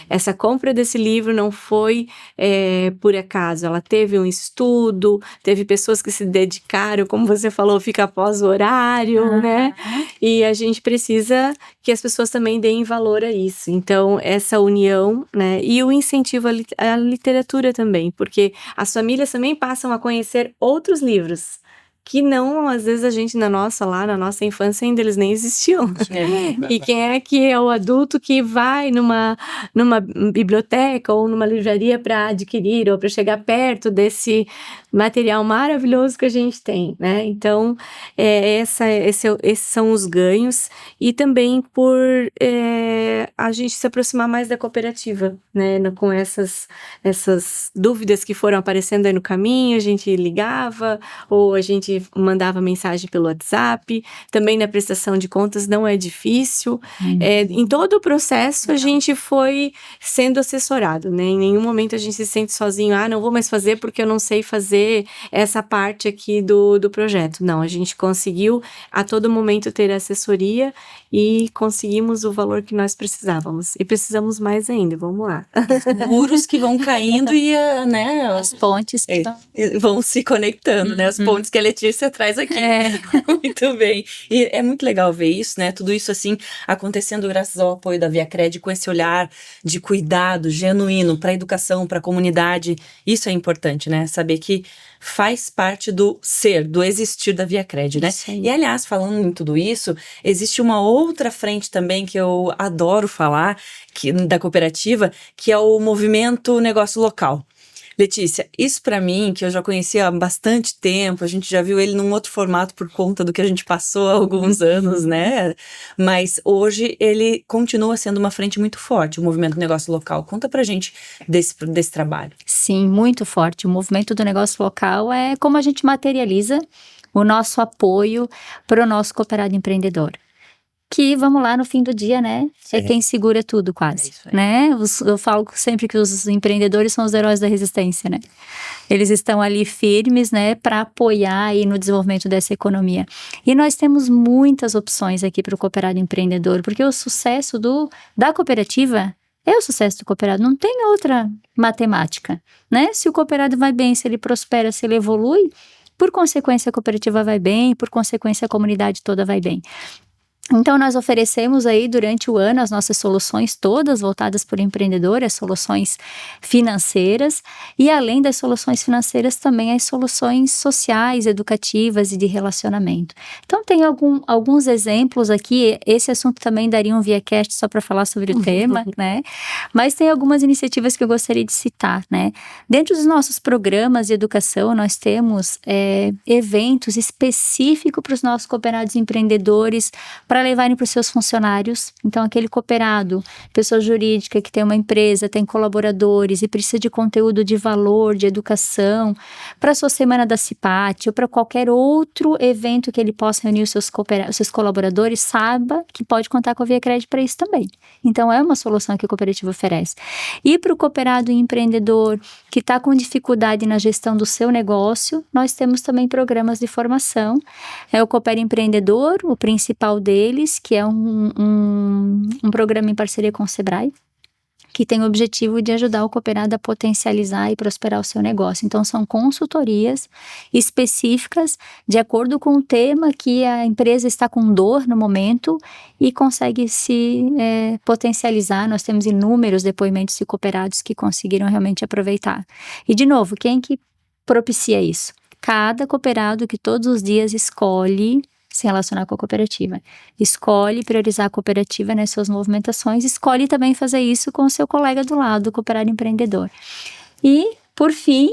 essa compra desse livro não foi por acaso, ela teve um estudo, teve pessoas que se dedicaram, como você falou, fica após o horário, né, e a gente precisa que as pessoas também deem valor a isso. Então, essa união, né, e o incentivo à literatura também, porque as famílias também passam a conhecer outros livros que não, às vezes a gente na nossa infância ainda eles nem existiam. E quem é que é o adulto que vai numa biblioteca ou numa livraria para adquirir ou para chegar perto desse material maravilhoso que a gente tem, né? Então, esses são os ganhos, e também por a gente se aproximar mais da cooperativa, né? Com essas dúvidas que foram aparecendo aí no caminho, a gente ligava ou a gente mandava mensagem pelo WhatsApp. Também na prestação de contas não é difícil. Em todo o processo a gente foi sendo assessorado, né? Em nenhum momento a gente se sente sozinho, não vou mais fazer porque eu não sei fazer essa parte aqui do projeto. Não, a gente conseguiu a todo momento ter assessoria e conseguimos o valor que nós precisávamos. E precisamos mais ainda, vamos lá. Muros que vão caindo e As pontes que vão se conectando, né? As pontes que a Letícia traz aqui. Muito bem. E é muito legal ver isso, né? Tudo isso assim acontecendo graças ao apoio da ViaCred, com esse olhar de cuidado genuíno para a educação, para a comunidade. Isso é importante, né? Saber que faz parte do ser, do existir da ViaCred, né? E aliás, falando em tudo isso, existe uma outra frente também que eu adoro falar, da cooperativa, que é o movimento negócio local. Letícia, isso para mim, que eu já conhecia há bastante tempo, a gente já viu ele num outro formato por conta do que a gente passou há alguns anos, né? Mas hoje ele continua sendo uma frente muito forte, o movimento negócio local. Conta pra gente desse trabalho. Sim, muito forte. O movimento do negócio local é como a gente materializa o nosso apoio para o nosso cooperado empreendedor. Que, vamos lá, no fim do dia, né? É quem segura tudo, quase, né? Eu falo sempre que os empreendedores são os heróis da resistência, né? Eles estão ali firmes, né? Para apoiar aí no desenvolvimento dessa economia. E nós temos muitas opções aqui para o cooperado empreendedor, porque o sucesso da cooperativa é o sucesso do cooperado, não tem outra matemática, né? Se o cooperado vai bem, se ele prospera, se ele evolui, por consequência a cooperativa vai bem, por consequência a comunidade toda vai bem. Então, nós oferecemos aí durante o ano as nossas soluções todas voltadas para o empreendedor, as soluções financeiras, e além das soluções financeiras também as soluções sociais, educativas e de relacionamento. Então, tem alguns exemplos aqui, esse assunto também daria um ViaCast só para falar sobre o tema, né? Mas tem algumas iniciativas que eu gostaria de citar, né? Dentro dos nossos programas de educação, nós temos eventos específicos para os nossos cooperados empreendedores, para levarem para os seus funcionários. Então, aquele cooperado, pessoa jurídica que tem uma empresa, tem colaboradores e precisa de conteúdo de valor, de educação, para a sua semana da CIPAT ou para qualquer outro evento que ele possa reunir os seus colaboradores, saiba que pode contar com a ViaCred para isso também. Então, é uma solução que a cooperativa oferece. E para o cooperado empreendedor que está com dificuldade na gestão do seu negócio, nós temos também programas de formação. É o Coopera Empreendedor, o principal deles, que é um programa em parceria com o Sebrae, que tem o objetivo de ajudar o cooperado a potencializar e prosperar o seu negócio. Então, são consultorias específicas de acordo com o tema que a empresa está com dor no momento e consegue se potencializar. Nós temos inúmeros depoimentos de cooperados que conseguiram realmente aproveitar. E, de novo, quem que propicia isso? Cada cooperado que todos os dias escolhe se relacionar com a cooperativa. Escolhe priorizar a cooperativa nas suas movimentações, escolhe também fazer isso com o seu colega do lado, o cooperado empreendedor. E, por fim,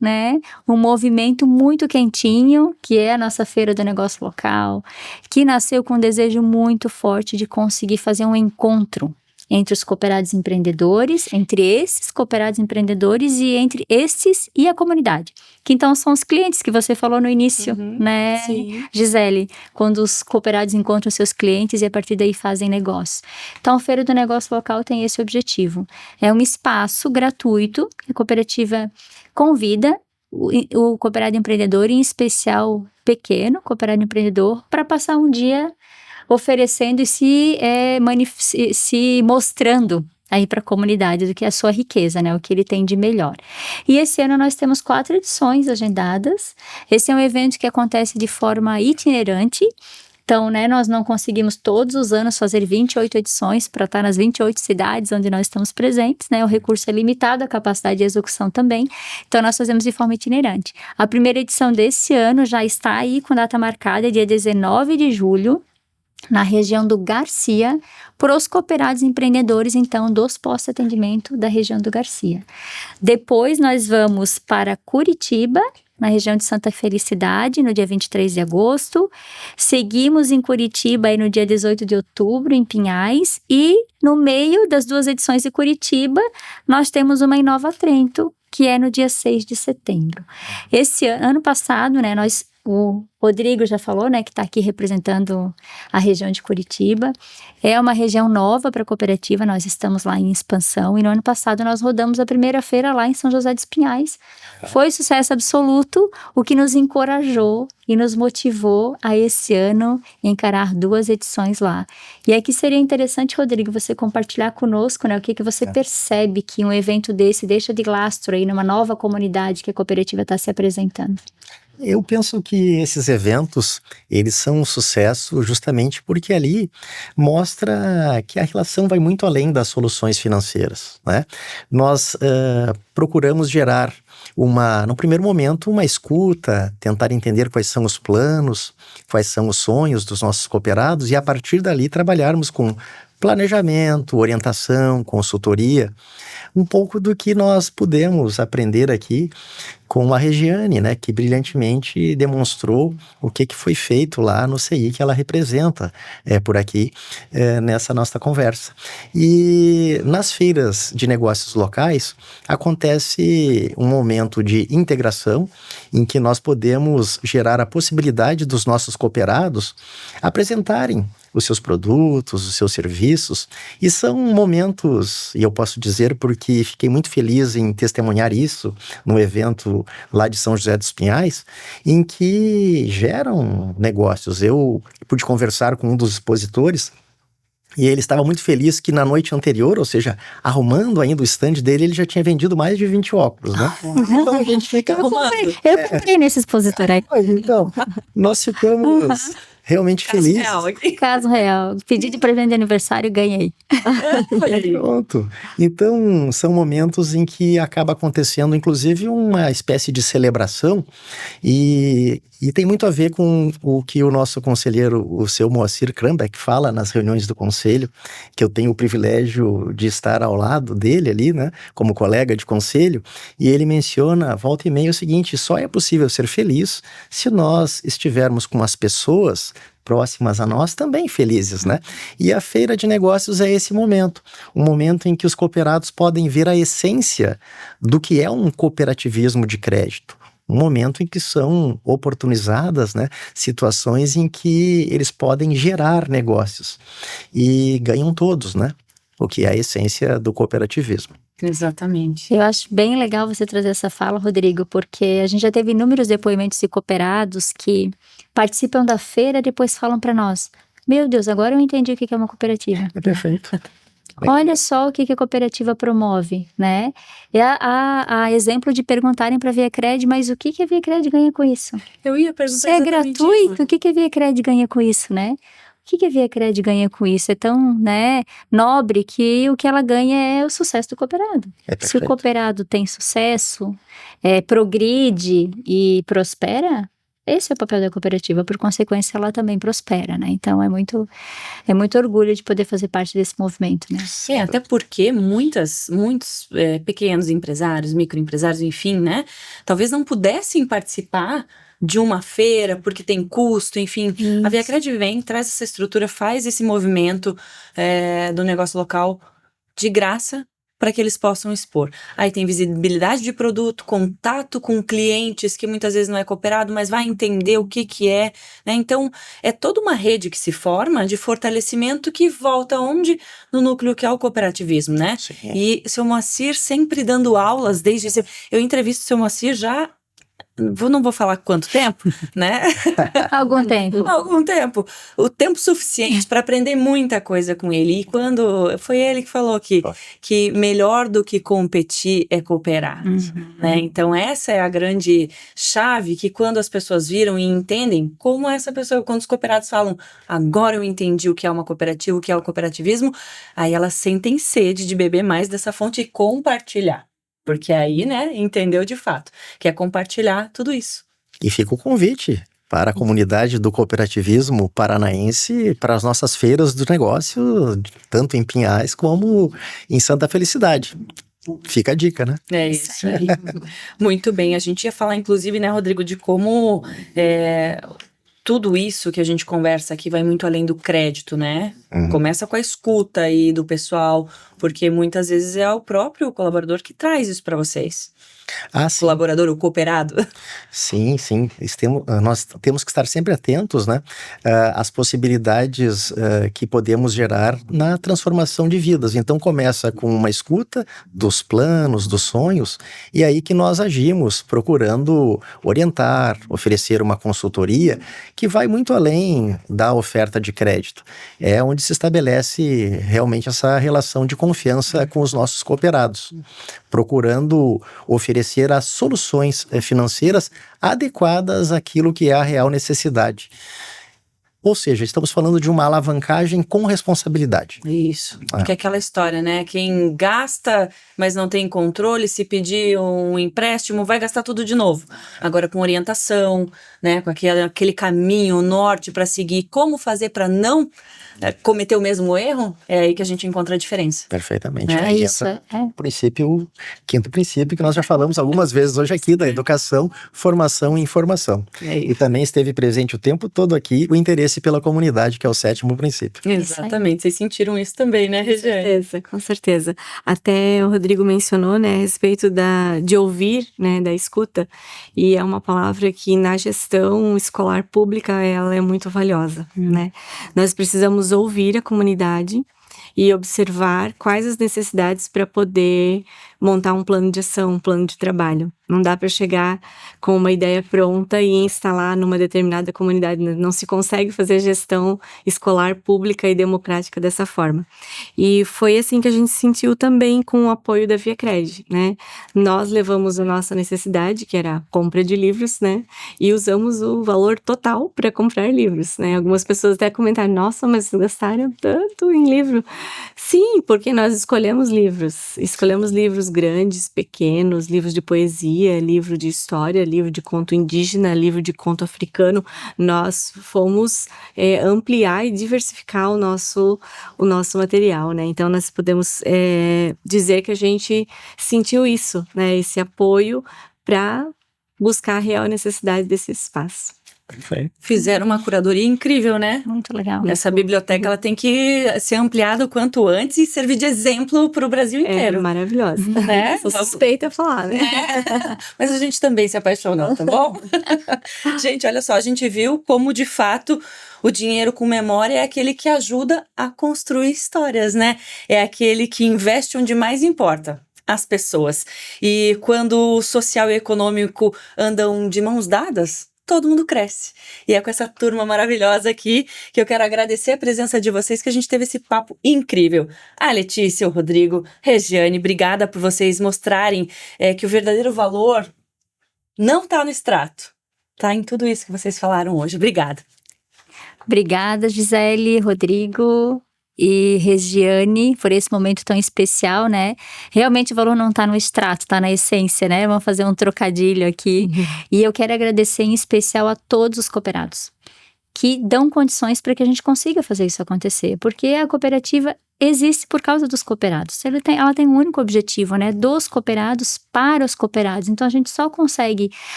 né, um movimento muito quentinho, que é a nossa Feira do Negócio Local, que nasceu com um desejo muito forte de conseguir fazer um encontro entre os cooperados empreendedores, entre esses cooperados empreendedores e entre estes e a comunidade. Que então são os clientes que você falou no início, né, sim, Gisele? Quando os cooperados encontram seus clientes e a partir daí fazem negócio. Então a Feira do Negócio Local tem esse objetivo. É um espaço gratuito que a cooperativa convida o cooperado empreendedor, em especial pequeno cooperado empreendedor, para passar um dia oferecendo e se mostrando aí para a comunidade do que é a sua riqueza, né? O que ele tem de melhor. E esse ano nós temos 4 edições agendadas. Esse é um evento que acontece de forma itinerante. Então, né, nós não conseguimos todos os anos fazer 28 edições para estar nas 28 cidades onde nós estamos presentes, né? O recurso é limitado, a capacidade de execução também. Então, nós fazemos de forma itinerante. A primeira edição desse ano já está aí com data marcada, dia 19 de julho, na região do Garcia, para os cooperados empreendedores, então, dos postos de atendimento da região do Garcia. Depois, nós vamos para Curitiba, na região de Santa Felicidade, no dia 23 de agosto. Seguimos em Curitiba aí no dia 18 de outubro, em Pinhais. E no meio das duas edições de Curitiba, nós temos uma em Nova Trento, que é no dia 6 de setembro. Esse ano passado, né, o Rodrigo já falou, né, que está aqui representando a região de Curitiba. É uma região nova para a cooperativa, nós estamos lá em expansão. E no ano passado nós rodamos a primeira feira lá em São José dos Pinhais. Foi sucesso absoluto, o que nos encorajou e nos motivou a esse ano encarar 2 edições lá. E aqui seria interessante, Rodrigo, você compartilhar conosco, né, o que você percebe que um evento desse deixa de lastro aí numa nova comunidade que a cooperativa está se apresentando. Eu penso que esses eventos, eles são um sucesso justamente porque ali mostra que a relação vai muito além das soluções financeiras, né? Nós procuramos gerar no primeiro momento, uma escuta, tentar entender quais são os planos, quais são os sonhos dos nossos cooperados e a partir dali trabalharmos com planejamento, orientação, consultoria, um pouco do que nós pudemos aprender aqui com a Regiane, né, que brilhantemente demonstrou o que foi feito lá no CI que ela representa por aqui nessa nossa conversa. E nas feiras de negócios locais acontece um momento de integração em que nós podemos gerar a possibilidade dos nossos cooperados apresentarem os seus produtos, os seus serviços, e são momentos, e eu posso dizer porque fiquei muito feliz em testemunhar isso no evento lá de São José dos Pinhais, em que geram negócios. Eu pude conversar com um dos expositores e ele estava muito feliz que na noite anterior, ou seja, arrumando ainda o stand dele, ele já tinha vendido mais de 20 óculos, né? Então a gente fica arrumando. Eu comprei nesse expositor aí. Então, nós ficamos realmente felizes. Caso real. Pedi de presente de aniversário, ganhei. Pronto. Então, são momentos em que acaba acontecendo, inclusive, uma espécie de celebração e tem muito a ver com o que o nosso conselheiro, o seu Moacir Krambeck, fala nas reuniões do conselho, que eu tenho o privilégio de estar ao lado dele ali, né, como colega de conselho, e ele menciona, volta e meia, o seguinte: só é possível ser feliz se nós estivermos com as pessoas próximas a nós também felizes, né? E a feira de negócios é esse momento, um momento em que os cooperados podem ver a essência do que é um cooperativismo de crédito. Um momento em que são oportunizadas, né, situações em que eles podem gerar negócios e ganham todos, né? O que é a essência do cooperativismo. Exatamente. Eu acho bem legal você trazer essa fala, Rodrigo, porque a gente já teve inúmeros depoimentos de cooperados que participam da feira e depois falam para nós: meu Deus, agora eu entendi o que é uma cooperativa. É perfeito. Olha só o que a cooperativa promove, né? E a exemplo de perguntarem para a ViaCred, mas o que a ViaCred ganha com isso? Eu ia perguntar Se é gratuito, isso. O que a ViaCred ganha com isso, né? O que a ViaCred ganha com isso? É tão, né, nobre que o que ela ganha é o sucesso do cooperado. Se o cooperado tem sucesso, progride e prospera, esse é o papel da cooperativa, por consequência ela também prospera, né? Então é muito orgulho de poder fazer parte desse movimento, né? Até porque muitos pequenos empresários, microempresários, enfim, né? Talvez não pudessem participar de uma feira, porque tem custo, enfim. Isso. A ViaCred vem, traz essa estrutura, faz esse movimento do negócio local de graça, para que eles possam expor. Aí tem visibilidade de produto, contato com clientes, que muitas vezes não é cooperado, mas vai entender o que é, né? Então, é toda uma rede que se forma de fortalecimento que volta onde? No núcleo que é o cooperativismo, né? Sim. E o seu Moacir sempre dando aulas desde sempre. Eu entrevisto o seu Moacir já não vou falar quanto tempo, né? Algum tempo. Algum tempo. O tempo suficiente para aprender muita coisa com ele. E quando foi ele que falou que melhor do que competir é cooperar. Né? Então, essa é a grande chave que quando as pessoas viram e entendem como essa pessoa, quando os cooperados falam, agora eu entendi o que é uma cooperativa, o que é o cooperativismo, aí elas sentem sede de beber mais dessa fonte e compartilhar. Porque aí, né, entendeu de fato, que é compartilhar tudo isso. E fica o convite para a comunidade do cooperativismo paranaense, para as nossas feiras do negócio, tanto em Pinhais como em Santa Felicidade. Fica a dica, né? É isso aí. Muito bem. A gente ia falar, inclusive, né, Rodrigo, de como tudo isso que a gente conversa aqui vai muito além do crédito, né? Começa com a escuta aí do pessoal, porque muitas vezes é o próprio colaborador que traz isso para vocês. Sim. Colaborador, o cooperado. Sim. Nós temos que estar sempre atentos, né, às possibilidades que podemos gerar na transformação de vidas. Então começa com uma escuta dos planos, dos sonhos, e aí que nós agimos procurando orientar, oferecer uma consultoria que vai muito além da oferta de crédito. É onde se estabelece realmente essa relação de confiança com os nossos cooperados, procurando oferecer as soluções financeiras adequadas àquilo que é a real necessidade. Ou seja, estamos falando de uma alavancagem com responsabilidade. Isso, porque é aquela história, né? Quem gasta, mas não tem controle, se pedir um empréstimo, vai gastar tudo de novo. Agora com orientação, né? Com aquele caminho norte para seguir, como fazer para não cometer o mesmo erro, é aí que a gente encontra a diferença. Perfeitamente. É isso. O quinto princípio que nós já falamos algumas vezes hoje aqui, da educação, formação e informação. E também esteve presente o tempo todo aqui o interesse pela comunidade, que é o 7º princípio. Exatamente. Vocês sentiram isso também, né, Regiane? Com certeza. Até o Rodrigo mencionou, né, a respeito de ouvir, né, da escuta, e é uma palavra que na gestão escolar pública ela é muito valiosa, né? Nós precisamos ouvir a comunidade e observar quais as necessidades para poder montar um plano de ação, um plano de trabalho. Não dá para chegar com uma ideia pronta e instalar numa determinada comunidade. Não se consegue fazer gestão escolar pública e democrática dessa forma. E foi assim que a gente sentiu também com o apoio da ViaCred, né? Nós levamos a nossa necessidade, que era a compra de livros, né? E usamos o valor total para comprar livros, né? Algumas pessoas até comentaram, nossa, mas gastaram tanto em livro. Sim, porque nós escolhemos livros grandes, pequenos, livros de poesia, livro de história, livro de conto indígena, livro de conto africano. Nós fomos ampliar e diversificar o nosso material, né? Então, nós podemos dizer que a gente sentiu isso, né? Esse apoio para buscar a real necessidade desse espaço. Perfeito. Fizeram uma curadoria incrível, né? Muito legal. Essa biblioteca ela tem que ser ampliada o quanto antes e servir de exemplo para o Brasil inteiro. É maravilhosa. Né? Sou suspeita a falar, né? Mas a gente também se apaixonou, tá bom? Gente, olha só, a gente viu como de fato o dinheiro com memória é aquele que ajuda a construir histórias, né? É aquele que investe onde mais importa. As pessoas. E quando o social e econômico andam de mãos dadas, todo mundo cresce. E é com essa turma maravilhosa aqui que eu quero agradecer a presença de vocês, que a gente teve esse papo incrível. A Letícia, o Rodrigo, Regiane, obrigada por vocês mostrarem que o verdadeiro valor não está no extrato, tá em tudo isso que vocês falaram hoje. Obrigada. Obrigada, Gisele, Rodrigo e Regiane, por esse momento tão especial, né? Realmente o valor não tá no extrato, tá na essência, né? Vamos fazer um trocadilho aqui. E eu quero agradecer em especial a todos os cooperados que dão condições para que a gente consiga fazer isso acontecer, porque a cooperativa existe por causa dos cooperados. Ela tem um único objetivo, né? Dos cooperados para os cooperados. Então a gente só consegue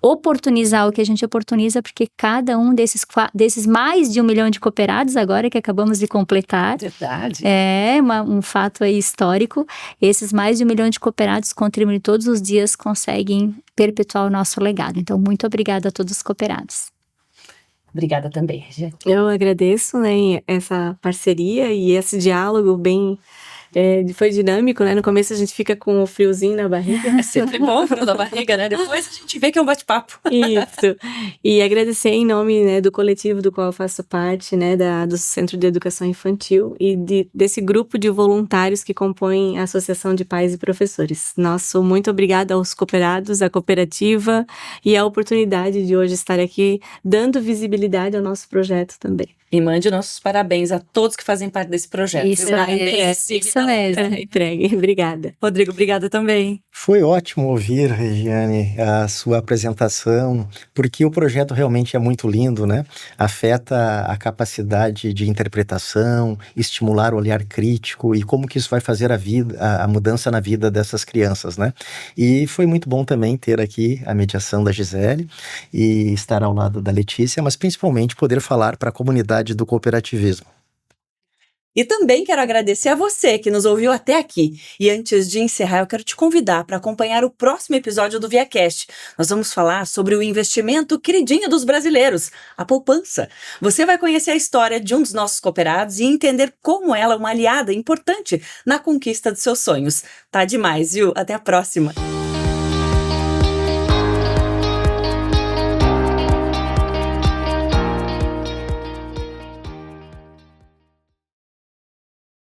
oportunizar o que a gente oportuniza, porque cada um desses mais de 1 milhão de cooperados agora que acabamos de completar. Verdade. É um fato aí histórico. Esses mais de 1 milhão de cooperados contribuem todos os dias, conseguem perpetuar o nosso legado. Então, muito obrigada a todos os cooperados. Obrigada também, Regiane. Eu agradeço, né, essa parceria e esse diálogo bem Foi dinâmico, né? No começo a gente fica com o friozinho na barriga. É sempre bom frio da barriga, né? Depois a gente vê que é um bate-papo. Isso. E agradecer em nome, né, do coletivo do qual eu faço parte, né, do Centro de Educação Infantil e desse grupo de voluntários que compõem a Associação de Pais e Professores. Nosso muito obrigada aos cooperados, à cooperativa e a oportunidade de hoje estar aqui dando visibilidade ao nosso projeto também. E mande nossos parabéns a todos que fazem parte desse projeto. Isso mesmo. Entregue. Obrigada. Rodrigo, obrigada também. Foi ótimo ouvir, Regiane, a sua apresentação, porque o projeto realmente é muito lindo, né? Afeta a capacidade de interpretação, estimular o olhar crítico e como que isso vai fazer a mudança na vida dessas crianças, né? E foi muito bom também ter aqui a mediação da Gisele e estar ao lado da Letícia, mas principalmente poder falar para a comunidade do cooperativismo. E também quero agradecer a você que nos ouviu até aqui. E antes de encerrar, eu quero te convidar para acompanhar o próximo episódio do ViaCast. Nós vamos falar sobre o investimento queridinho dos brasileiros, a poupança. Você vai conhecer a história de um dos nossos cooperados e entender como ela é uma aliada importante na conquista dos seus sonhos. Tá demais, viu? Até a próxima!